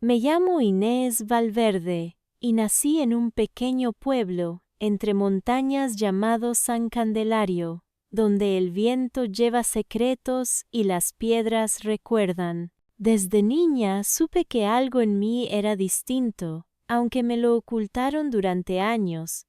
Me llamo Inés Valverde y nací en un pequeño pueblo entre montañas llamado San Candelario, donde el viento lleva secretos y las piedras recuerdan. Desde niña supe que algo en mí era distinto, aunque me lo ocultaron durante años.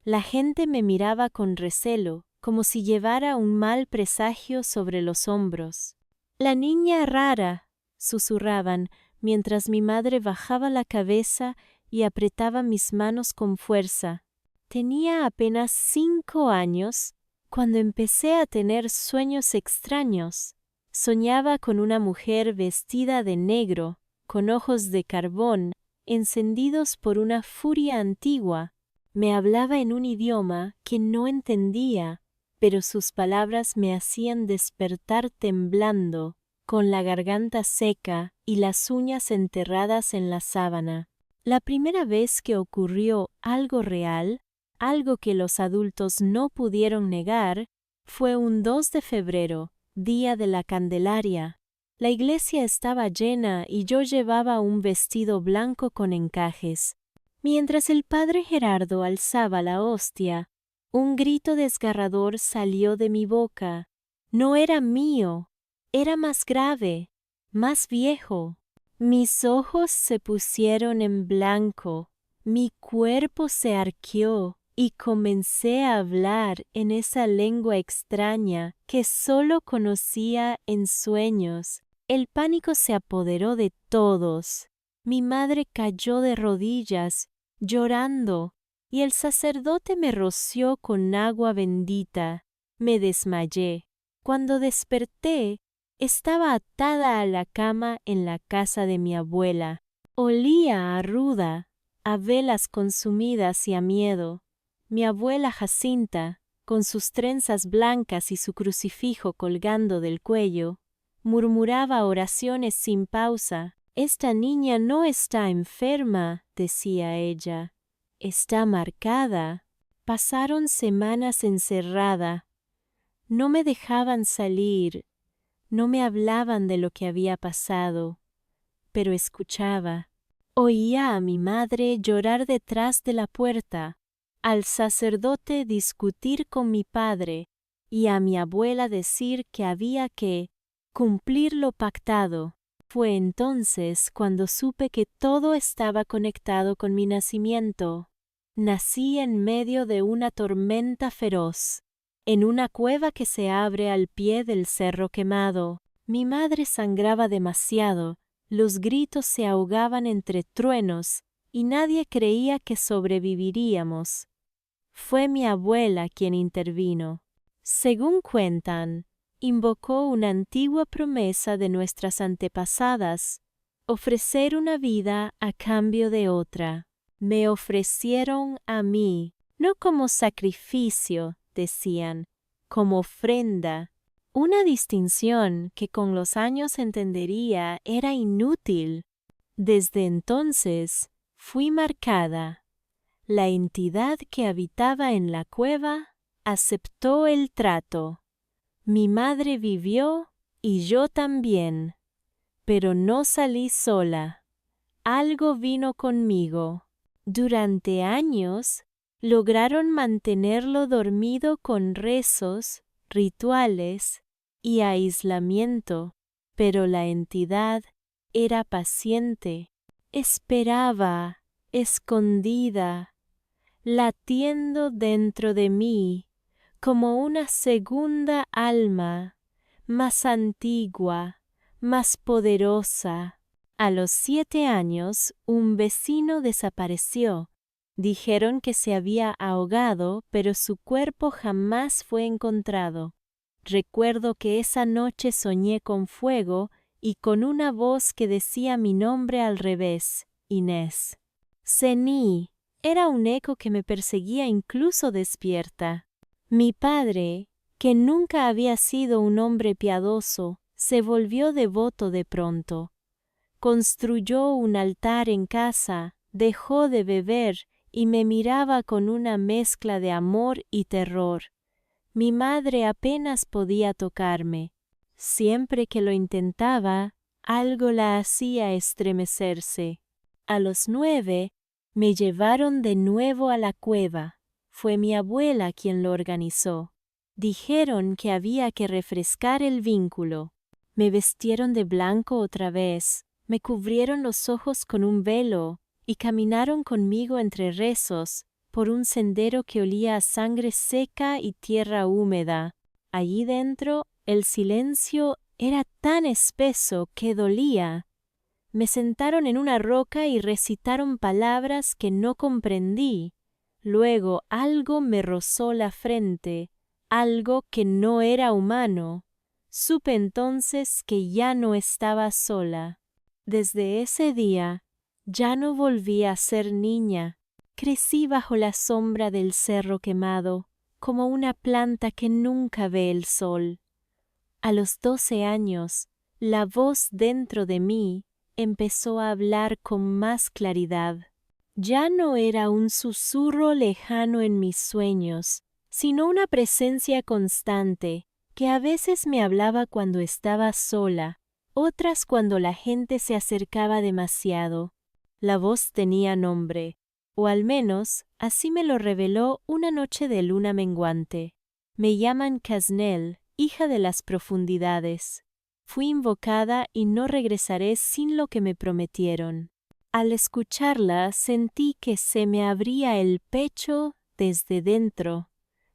La gente me miraba con recelo, como si llevara un mal presagio sobre los hombros. «La niña rara», susurraban, mientras mi madre bajaba la cabeza y apretaba mis manos con fuerza. Tenía apenas 5 años cuando empecé a tener sueños extraños. Soñaba con una mujer vestida de negro, con ojos de carbón, encendidos por una furia antigua. Me hablaba en un idioma que no entendía, pero sus palabras me hacían despertar temblando, con la garganta seca y las uñas enterradas en la sábana. La primera vez que ocurrió algo real, algo que los adultos no pudieron negar, fue un 2 de febrero, día de la Candelaria. La iglesia estaba llena y yo llevaba un vestido blanco con encajes. Mientras el padre Gerardo alzaba la hostia, un grito desgarrador salió de mi boca. No era mío, era más grave, más viejo. Mis ojos se pusieron en blanco, mi cuerpo se arqueó y comencé a hablar en esa lengua extraña que solo conocía en sueños. El pánico se apoderó de todos. Mi madre cayó de rodillas, llorando, y el sacerdote me roció con agua bendita. Me desmayé. Cuando desperté, estaba atada a la cama en la casa de mi abuela. Olía a ruda, a velas consumidas y a miedo. Mi abuela Jacinta, con sus trenzas blancas y su crucifijo colgando del cuello, murmuraba oraciones sin pausa. «Esta niña no está enferma», decía ella. «Está marcada». Pasaron semanas encerrada. No me dejaban salir, no me hablaban de lo que había pasado, pero escuchaba. Oía a mi madre llorar detrás de la puerta, al sacerdote discutir con mi padre y a mi abuela decir que había que cumplir lo pactado. Fue entonces cuando supe que todo estaba conectado con mi nacimiento. Nací en medio de una tormenta feroz, en una cueva que se abre al pie del Cerro Quemado. Mi madre sangraba demasiado, los gritos se ahogaban entre truenos y nadie creía que sobreviviríamos. Fue mi abuela quien intervino. Según cuentan, invocó una antigua promesa de nuestras antepasadas, ofrecer una vida a cambio de otra. Me ofrecieron a mí, no como sacrificio, decían, como ofrenda. Una distinción que con los años entendería era inútil. Desde entonces fui marcada. La entidad que habitaba en la cueva aceptó el trato. Mi madre vivió y yo también, pero no salí sola. Algo vino conmigo. Durante años lograron mantenerlo dormido con rezos, rituales y aislamiento, pero la entidad era paciente, esperaba, escondida, latiendo dentro de mí como una segunda alma, más antigua, más poderosa. A los 7 años, un vecino desapareció. Dijeron que se había ahogado, pero su cuerpo jamás fue encontrado. Recuerdo que esa noche soñé con fuego y con una voz que decía mi nombre al revés, Inés. Sení, era un eco que me perseguía incluso despierta. Mi padre, que nunca había sido un hombre piadoso, se volvió devoto de pronto. Construyó un altar en casa, dejó de beber y me miraba con una mezcla de amor y terror. Mi madre apenas podía tocarme. Siempre que lo intentaba, Algo la hacía estremecerse. A los 9, me llevaron de nuevo a la cueva. Fue mi abuela quien lo organizó. Dijeron que había que refrescar el vínculo. Me vistieron de blanco otra vez, me cubrieron los ojos con un velo y caminaron conmigo entre rezos por un sendero que olía a sangre seca y tierra húmeda. Allí dentro, el silencio era tan espeso que dolía. Me sentaron en una roca y recitaron palabras que no comprendí. Luego algo me rozó la frente, algo que no era humano. Supe entonces que ya no estaba sola. Desde ese día, ya no volví a ser niña. Crecí bajo la sombra del cerro quemado, como una planta que nunca ve el sol. A los 12 años, la voz dentro de mí empezó a hablar con más claridad. Ya no era un susurro lejano en mis sueños, sino una presencia constante, que a veces me hablaba cuando estaba sola, otras cuando la gente se acercaba demasiado. La voz tenía nombre, o al menos así me lo reveló una noche de luna menguante. Me llaman Casnel, hija de las profundidades. Fui invocada y no regresaré sin lo que me prometieron. Al escucharla sentí que se me abría el pecho desde dentro.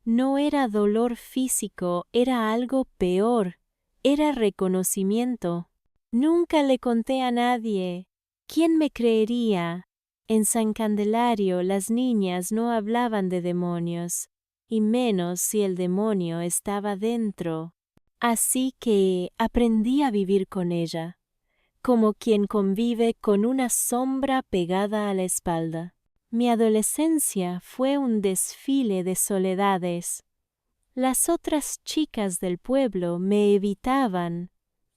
No era dolor físico, era algo peor, era reconocimiento. Nunca le conté a nadie. ¿Quién me creería? En San Candelario las niñas no hablaban de demonios, y menos si el demonio estaba dentro. Así que aprendí a vivir con ella, como quien convive con una sombra pegada a la espalda. Mi adolescencia fue un desfile de soledades. Las otras chicas del pueblo me evitaban.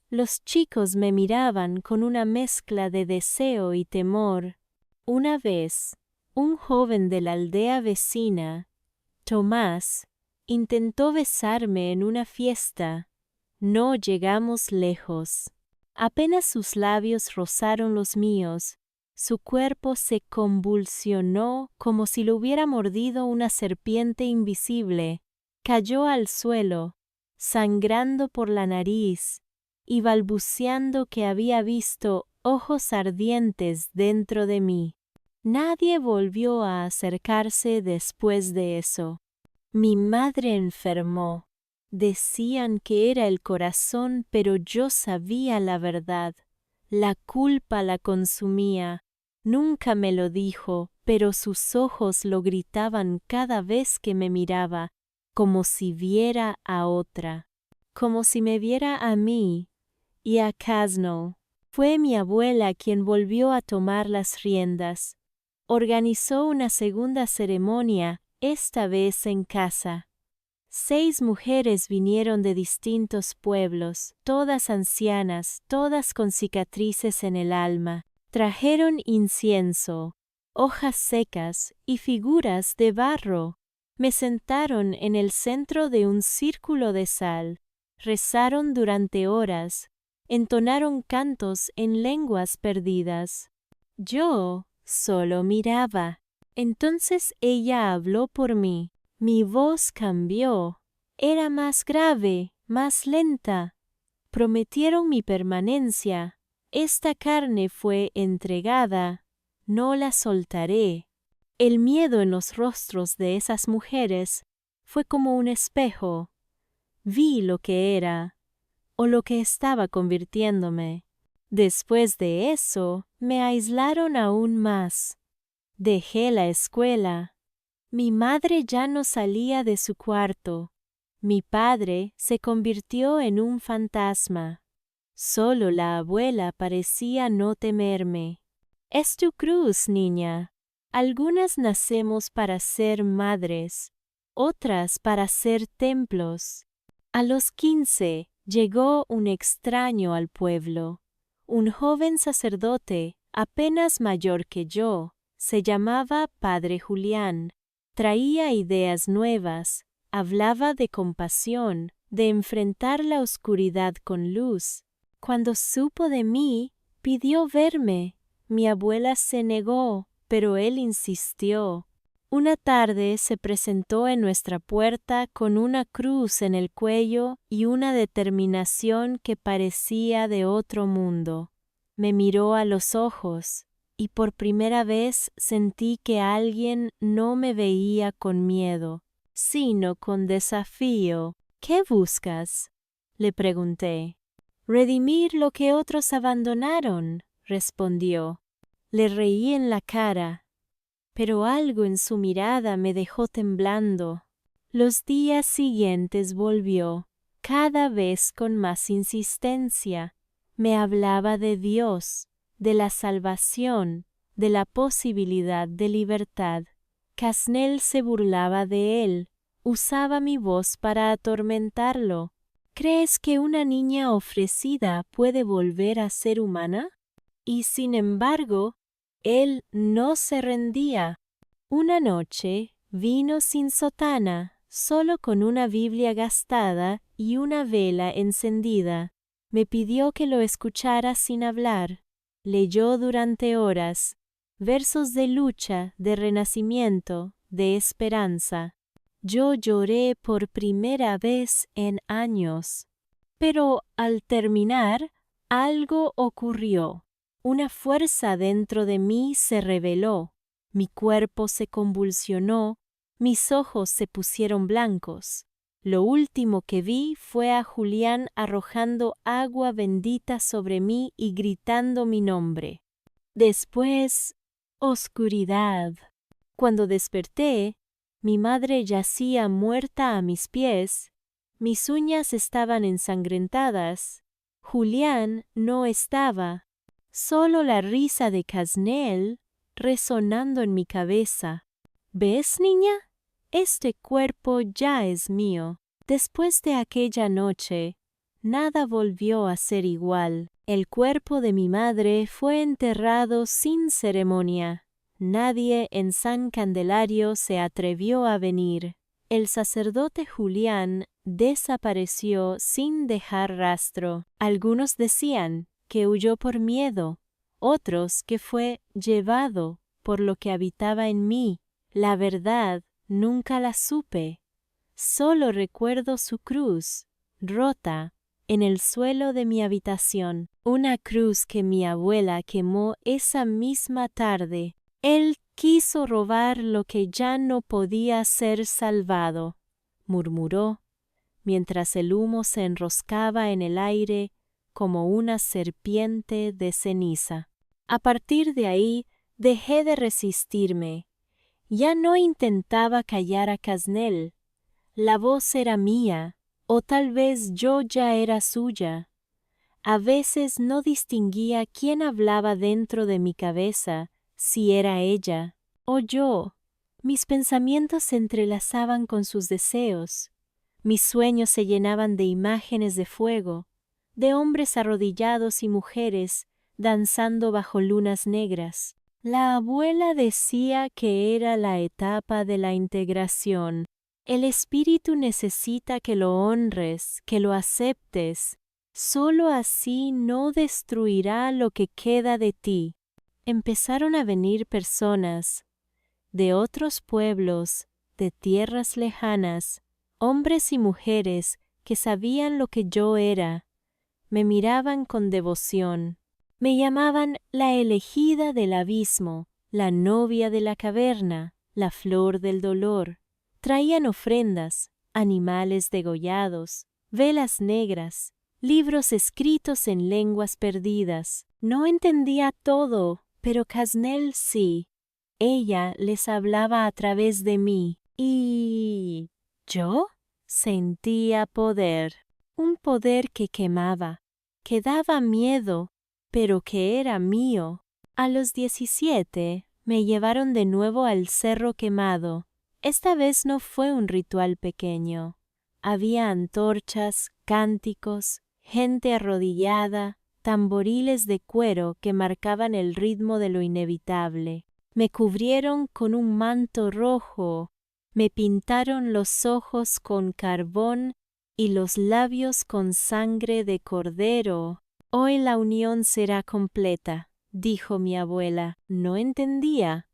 Los chicos me miraban con una mezcla de deseo y temor. Una vez, un joven de la aldea vecina, Tomás, intentó besarme en una fiesta. No llegamos lejos. Apenas sus labios rozaron los míos, su cuerpo se convulsionó como si lo hubiera mordido una serpiente invisible. Cayó al suelo, sangrando por la nariz y balbuceando que había visto ojos ardientes dentro de mí. Nadie volvió a acercarse después de eso. Mi madre enfermó. Decían que era el corazón, pero yo sabía la verdad. La culpa la consumía. Nunca me lo dijo, pero sus ojos lo gritaban cada vez que me miraba, como si viera a otra, como si me viera a mí y a Casno. Fue mi abuela quien volvió a tomar las riendas. Organizó una segunda ceremonia, esta vez en casa. 6 mujeres vinieron de distintos pueblos, todas ancianas, todas con cicatrices en el alma. Trajeron incienso, hojas secas y figuras de barro. Me sentaron en el centro de un círculo de sal. Rezaron durante horas. Entonaron cantos en lenguas perdidas. Yo solo miraba. Entonces ella habló por mí. Mi voz cambió. Era más grave, más lenta. Prometieron mi permanencia. Esta carne fue entregada. No la soltaré. El miedo en los rostros de esas mujeres fue como un espejo. Vi lo que era, o lo que estaba convirtiéndome. Después de eso, me aislaron aún más. Dejé la escuela. Mi madre ya no salía de su cuarto. Mi padre se convirtió en un fantasma. Solo la abuela parecía no temerme. Es tu cruz, niña. Algunas nacemos para ser madres, otras para ser templos. A los 15 llegó un extraño al pueblo. Un joven sacerdote, apenas mayor que yo, se llamaba Padre Julián. Traía ideas nuevas, hablaba de compasión, de enfrentar la oscuridad con luz. Cuando supo de mí, pidió verme. Mi abuela se negó, pero él insistió. Una tarde se presentó en nuestra puerta con una cruz en el cuello y una determinación que parecía de otro mundo. Me miró a los ojos, y por primera vez sentí que alguien no me veía con miedo, sino con desafío. ¿Qué buscas?, le pregunté. Redimir lo que otros abandonaron, respondió. Le reí en la cara, pero algo en su mirada me dejó temblando. Los días siguientes volvió, cada vez con más insistencia. Me hablaba de Dios, de la salvación, de la posibilidad de libertad. Kasnel se burlaba de él, usaba mi voz para atormentarlo. ¿Crees que una niña ofrecida puede volver a ser humana? Y sin embargo, él no se rendía. Una noche vino sin sotana, solo con una Biblia gastada y una vela encendida. Me pidió que lo escuchara sin hablar. Leyó durante horas, versos de lucha, de renacimiento, de esperanza. Yo lloré por primera vez en años. Pero al terminar, algo ocurrió. Una fuerza dentro de mí se reveló. Mi cuerpo se convulsionó, mis ojos se pusieron blancos. Lo último que vi fue a Julián arrojando agua bendita sobre mí y gritando mi nombre. Después, oscuridad. Cuando desperté, mi madre yacía muerta a mis pies, mis uñas estaban ensangrentadas, Julián no estaba, solo la risa de Kasnel resonando en mi cabeza. ¿Ves, niña? Este cuerpo ya es mío. Después de aquella noche, nada volvió a ser igual. El cuerpo de mi madre fue enterrado sin ceremonia. Nadie en San Candelario se atrevió a venir. El sacerdote Julián desapareció sin dejar rastro. Algunos decían que huyó por miedo, otros que fue llevado por lo que habitaba en mí. La verdad, nunca la supe. Solo recuerdo su cruz, rota, en el suelo de mi habitación. Una cruz que mi abuela quemó esa misma tarde. Él quiso robar lo que ya no podía ser salvado, murmuró, mientras el humo se enroscaba en el aire como una serpiente de ceniza. A partir de ahí, dejé de resistirme. Ya no intentaba callar a Kasnel. La voz era mía, o tal vez yo ya era suya. A veces no distinguía quién hablaba dentro de mi cabeza, si era ella o yo. Mis pensamientos se entrelazaban con sus deseos. Mis sueños se llenaban de imágenes de fuego, de hombres arrodillados y mujeres danzando bajo lunas negras. La abuela decía que era la etapa de la integración. El espíritu necesita que lo honres, que lo aceptes. Solo así no destruirá lo que queda de ti. Empezaron a venir personas de otros pueblos, de tierras lejanas, hombres y mujeres que sabían lo que yo era. Me miraban con devoción. Me llamaban la elegida del abismo, la novia de la caverna, la flor del dolor. Traían ofrendas, animales degollados, velas negras, libros escritos en lenguas perdidas. No entendía todo, pero Kasnel sí. Ella les hablaba a través de mí. ¿Y yo? Sentía poder. Un poder que quemaba, que daba miedo, pero que era mío. A los 17 me llevaron de nuevo al Cerro Quemado. Esta vez no fue un ritual pequeño. Había antorchas, cánticos, gente arrodillada, tamboriles de cuero que marcaban el ritmo de lo inevitable. Me cubrieron con un manto rojo, me pintaron los ojos con carbón y los labios con sangre de cordero. Hoy la unión será completa, dijo mi abuela. No entendía.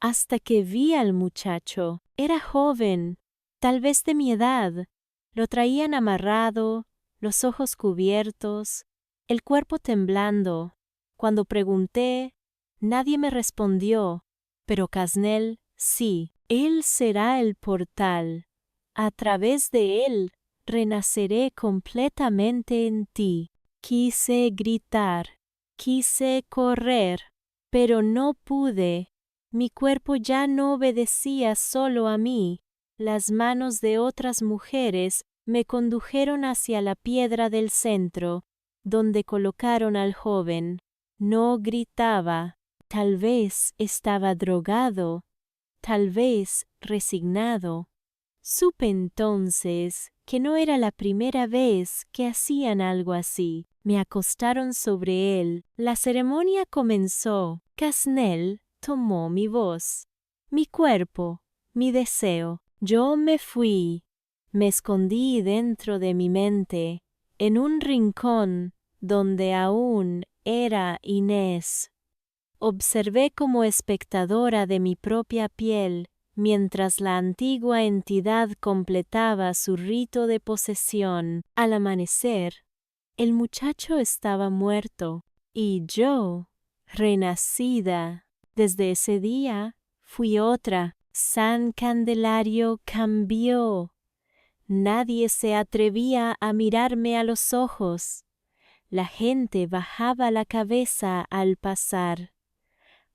Hasta que vi al muchacho. Era joven, tal vez de mi edad. Lo traían amarrado, los ojos cubiertos, el cuerpo temblando. Cuando pregunté, nadie me respondió, pero Kasnel sí. Él será el portal. A través de él renaceré completamente en ti. Quise gritar, quise correr, pero no pude. Mi cuerpo ya no obedecía solo a mí. Las manos de otras mujeres me condujeron hacia la piedra del centro, donde colocaron al joven. No gritaba. Tal vez estaba drogado, tal vez resignado. Supe entonces que no era la primera vez que hacían algo así. Me acostaron sobre él. La ceremonia comenzó. Kasnel tomó mi voz, mi cuerpo, mi deseo. Yo me fui. Me escondí dentro de mi mente, en un rincón donde aún era Inés. Observé como espectadora de mi propia piel, mientras la antigua entidad completaba su rito de posesión. Al amanecer, el muchacho estaba muerto, y yo, renacida. Desde ese día, fui otra. San Candelario cambió. Nadie se atrevía a mirarme a los ojos. La gente bajaba la cabeza al pasar.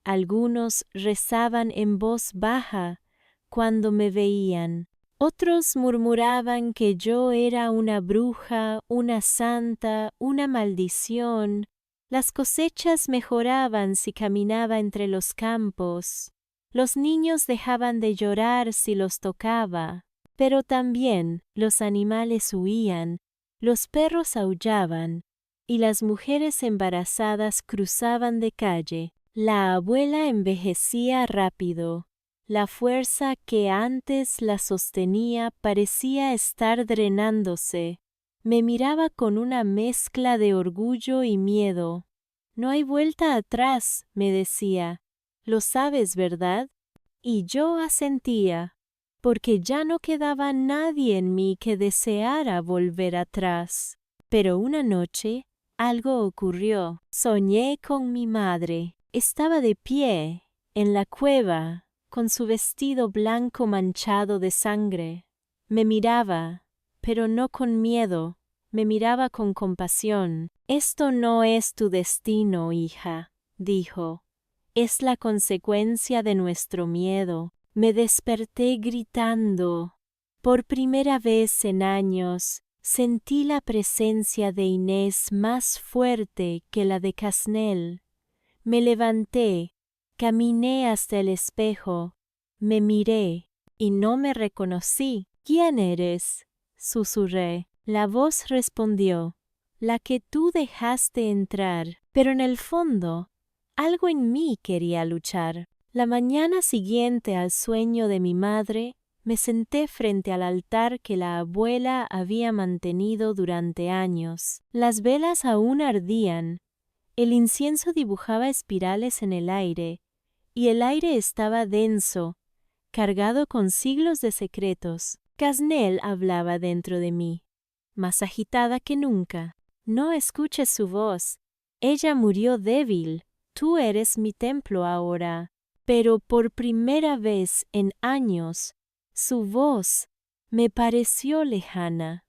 Algunos rezaban en voz baja cuando me veían. Otros murmuraban que yo era una bruja, una santa, una maldición. Las cosechas mejoraban si caminaba entre los campos. Los niños dejaban de llorar si los tocaba. Pero también los animales huían, los perros aullaban, y las mujeres embarazadas cruzaban de calle. La abuela envejecía rápido. La fuerza que antes la sostenía parecía estar drenándose. Me miraba con una mezcla de orgullo y miedo. No hay vuelta atrás, me decía. Lo sabes, ¿verdad? Y yo asentía, porque ya no quedaba nadie en mí que deseara volver atrás. Pero una noche algo ocurrió. Soñé con mi madre. Estaba de pie, en la cueva, con su vestido blanco manchado de sangre. Me miraba, pero no con miedo, me miraba con compasión. Esto no es tu destino, hija, dijo. Es la consecuencia de nuestro miedo. Me desperté gritando. Por primera vez en años, sentí la presencia de Inés más fuerte que la de Kasnel. Me levanté, caminé hasta el espejo, me miré y no me reconocí. ¿Quién eres?, susurré. La voz respondió, la que tú dejaste entrar, pero en el fondo, algo en mí quería luchar. La mañana siguiente al sueño de mi madre, me senté frente al altar que la abuela había mantenido durante años. Las velas aún ardían. El incienso dibujaba espirales en el aire, y el aire estaba denso, cargado con siglos de secretos. Kasnel hablaba dentro de mí, más agitada que nunca. No escuches su voz. Ella murió débil. Tú eres mi templo ahora. Pero por primera vez en años, su voz me pareció lejana,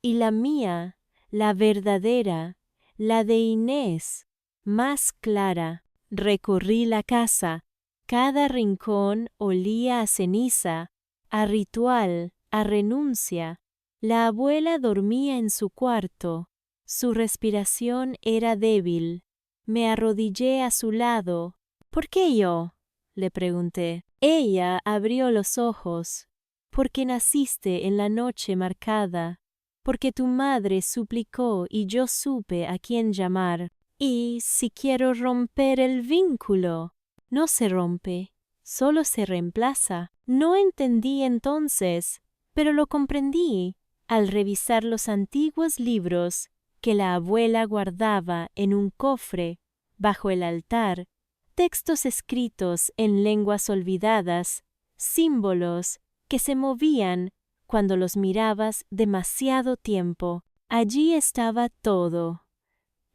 y la mía, la verdadera, la de Inés, más clara. Recorrí la casa. Cada rincón olía a ceniza, a ritual, a renuncia. La abuela dormía en su cuarto. Su respiración era débil. Me arrodillé a su lado. ¿Por qué yo?, le pregunté. Ella abrió los ojos. Porque naciste en la noche marcada. Porque tu madre suplicó y yo supe a quién llamar. Y si quiero romper el vínculo, no se rompe, solo se reemplaza. No entendí entonces, pero lo comprendí al revisar los antiguos libros que la abuela guardaba en un cofre bajo el altar, textos escritos en lenguas olvidadas, símbolos que se movían cuando los mirabas demasiado tiempo. Allí estaba todo: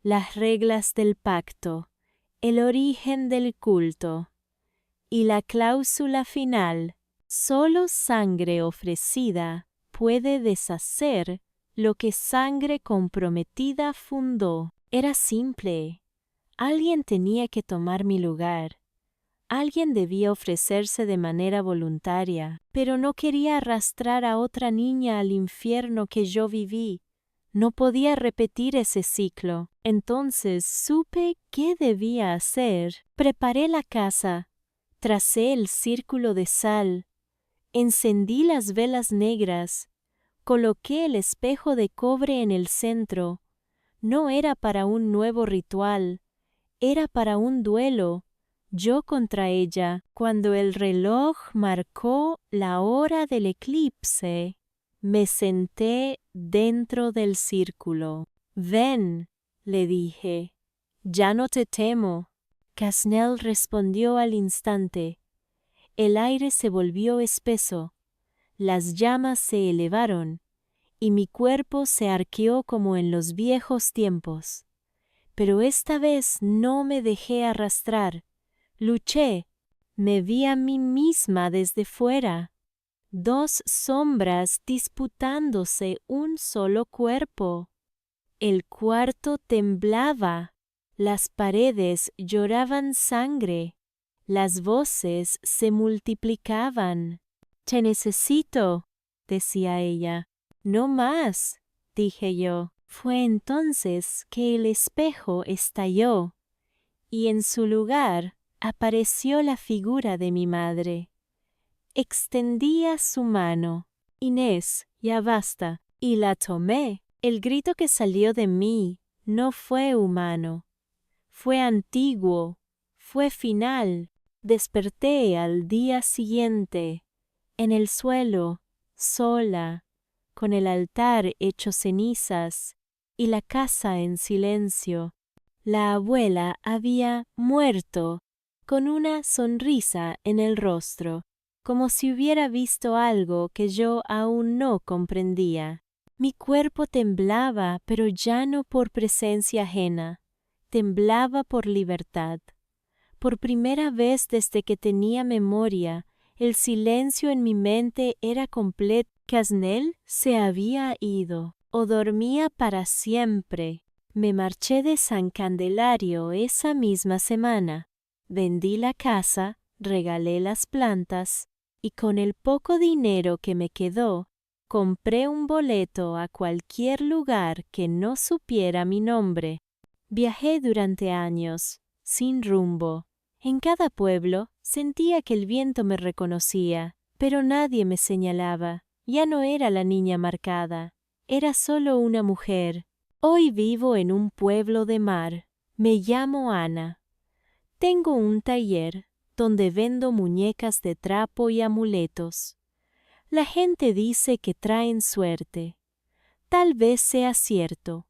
las reglas del pacto, el origen del culto y la cláusula final: solo sangre ofrecida puede deshacer lo que sangre comprometida fundó. Era simple. Alguien tenía que tomar mi lugar. Alguien debía ofrecerse de manera voluntaria, pero no quería arrastrar a otra niña al infierno que yo viví. No podía repetir ese ciclo. Entonces supe qué debía hacer. Preparé la casa, tracé el círculo de sal, encendí las velas negras, coloqué el espejo de cobre en el centro. No era para un nuevo ritual, era para un duelo, yo contra ella. Cuando el reloj marcó la hora del eclipse, me senté dentro del círculo. «Ven», le dije, «ya no te temo». Casnel respondió al instante. El aire se volvió espeso, las llamas se elevaron, y mi cuerpo se arqueó como en los viejos tiempos. Pero esta vez no me dejé arrastrar. Luché, me vi a mí misma desde fuera. Dos sombras disputándose un solo cuerpo. El cuarto temblaba, las paredes lloraban sangre, las voces se multiplicaban. «Te necesito», decía ella. «No más», dije yo. Fue entonces que el espejo estalló, y en su lugar apareció la figura de mi madre. Extendía su mano. «Inés, ya basta», y la tomé. El grito que salió de mí no fue humano. Fue antiguo, fue final. Desperté al día siguiente, en el suelo, sola, con el altar hecho cenizas y la casa en silencio. La abuela había muerto, con una sonrisa en el rostro, como si hubiera visto algo que yo aún no comprendía. Mi cuerpo temblaba, pero ya no por presencia ajena, temblaba por libertad. Por primera vez desde que tenía memoria, el silencio en mi mente era completo. Casnel se había ido, o dormía para siempre. Me marché de San Candelario esa misma semana. Vendí la casa, regalé las plantas, y con el poco dinero que me quedó, compré un boleto a cualquier lugar que no supiera mi nombre. Viajé durante años, sin rumbo. En cada pueblo sentía que el viento me reconocía, pero nadie me señalaba. Ya no era la niña marcada, era solo una mujer. Hoy vivo en un pueblo de mar. Me llamo Ana. Tengo un taller donde vendo muñecas de trapo y amuletos. La gente dice que traen suerte. Tal vez sea cierto,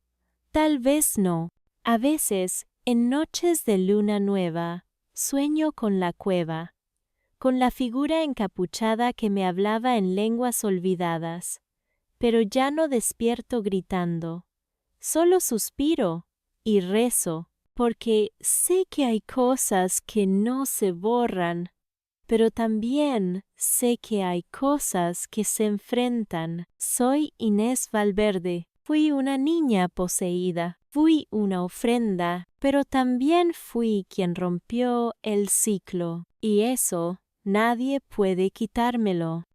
tal vez no. A veces, en noches de luna nueva, sueño con la cueva, con la figura encapuchada que me hablaba en lenguas olvidadas, pero ya no despierto gritando. Solo suspiro y rezo, porque sé que hay cosas que no se borran, pero también sé que hay cosas que se enfrentan. Soy Inés Valverde. Fui una niña poseída, fui una ofrenda, pero también fui quien rompió el ciclo, y eso nadie puede quitármelo.